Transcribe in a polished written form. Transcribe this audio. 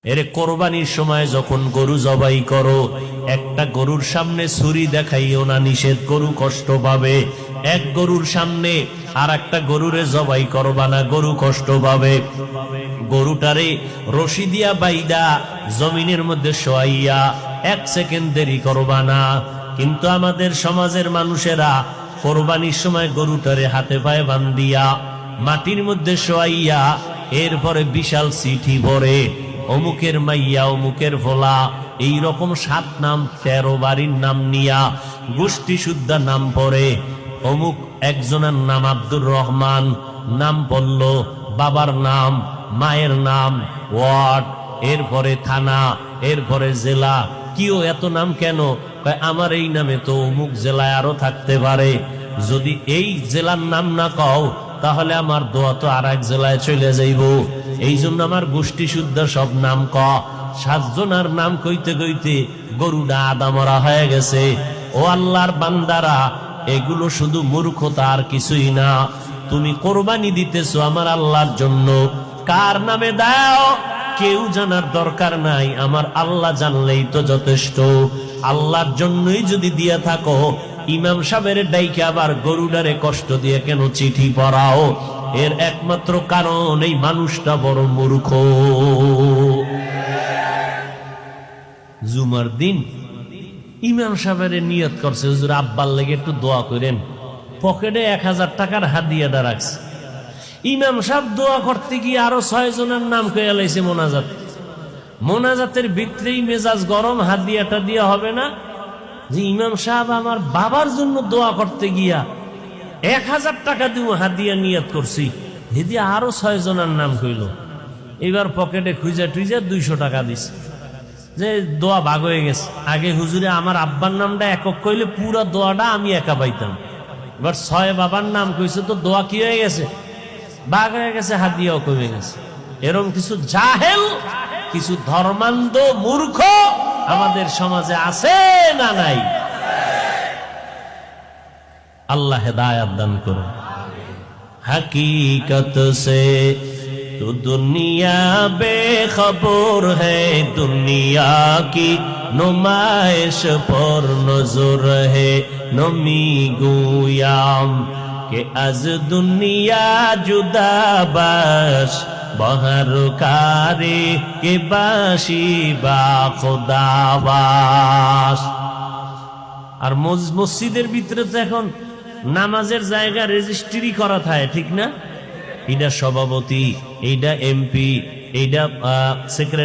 এরে কোরবানির সময় যখন গরু জবাই করো, একটা গরুর সামনে ছুরি দেখাইও না, নিষেধ, গরু কষ্ট পাবে। এক গরুর সামনে আর একটা গরুরে জবাই করবা না, গরু কষ্ট পাবে। গরুটারে রশি দিয়া বাইদা জমিনের মধ্যে শোয়াইয়া 1 সেকেন্ড দেরি করবা না। কিন্তু আমাদের সমাজের মানুষেরা কোরবানির সময় গরুটারে হাতে পায়ে বান্ধিয়া মাটির মধ্যে শোয়াইয়া এরপরে বিশাল চিঠি ভরে, অমুকের মাইয়া, অমুকের ভোলা, এইরকম 7 নাম 13 বাড়ির নাম নিয়া গোষ্ঠী শুদ্ধা নাম পড়ে। অমুক একজনের নাম আব্দুর রহমান, নাম পড়ল, বাবার নাম, মায়ের নাম, ওয়ার্ড, এরপরে থানা, এরপরে জেলা। কিও এত নাম কেন? আমার এই নামে তো অমুক জেলায় আরো থাকতে পারে। যদি এই জেলার নাম না কও তাহলে আমার দোয়া তো আর এক জেলায় চলে যাইব। এই জন্য আমার গোষ্ঠী শুদ্ধ সব নাম ক। 7 জনের নাম কইতে কইতে গরুটা আদা মরা হয়ে গেছে। ও আল্লাহর বান্দারা, এগুলো শুধু মূর্খতা আর কিছুই না। তুমি কোরবানি দিতেছো আমার আল্লাহর জন্য, কার নামে দাও কেউ জানার দরকার নাই, আমার আল্লাহ জানলেই তো যথেষ্ট। আল্লাহর জন্যই যদি দিয়া থাকো, ইমাম সাহেবের ডাইকে আবার গরুডারে কষ্ট দিয়ে কেন চিঠি পড়াও? এর একমাত্র কারণ এই মানুষটা বড় মূর্খ। জুমার দিন ইমাম সাহেবের নিয়ত করছে, হুজুর আব্বার লেগে একটু দোয়া করেন। পকেটে 1000 টাকার হাদিয়াটা রাখছে। ইমাম সাহেব দোয়া করতে গিয়ে আরো 6 জনের নাম কয়ে লাইছে মোনাজাত। মোনাজাতের ভিতরেই মেজাজ গরম, হাদিয়াটা দিয়ে হবে না যে ইমাম সাহেব আমার বাবার জন্য দোয়া করতে গিয়া 1000 টাকা দিব হাদিয়া নিয়ত করছি, হেদিয়া আরো 6 জনের নাম কইল। এবার পকেটে খুঁজে টুইজা 200 টাকা দিছে, যে দোয়া ভাগ হয়ে গেছে। আগে হুজুরে আমার আব্বার নামটা একক কইলে পুরো দোয়াটা আমি একা পাইতাম, এবার 6 বাবার নাম কইছে তো দোয়া কি হয়ে গেছে, ভাগ হয়ে গেছে, হাদিয়াও কমে গেছে। এরকম কিছু জাহেল, কিছু ধর্মান্ধ মূর্খ আমাদের সমাজে আছে না নাই? আল্লাহ হেদায়েত দান করুন। हकीकत से तो दुनिया बेखबर है, दुनिया की नुमाइश पर नजर है। नमी गुयाम के अज दुनिया जुदा बाश, बहर कारे के बाशी बा खुदाबास। আর মসজিদের ভিতরে তো এখন নামাজের জায়গা রেজিস্ট্রি করা থাকে, ঠিক না? এইটা সভাপতি, এইটা এমপি, এইটা সেক্রেটারি।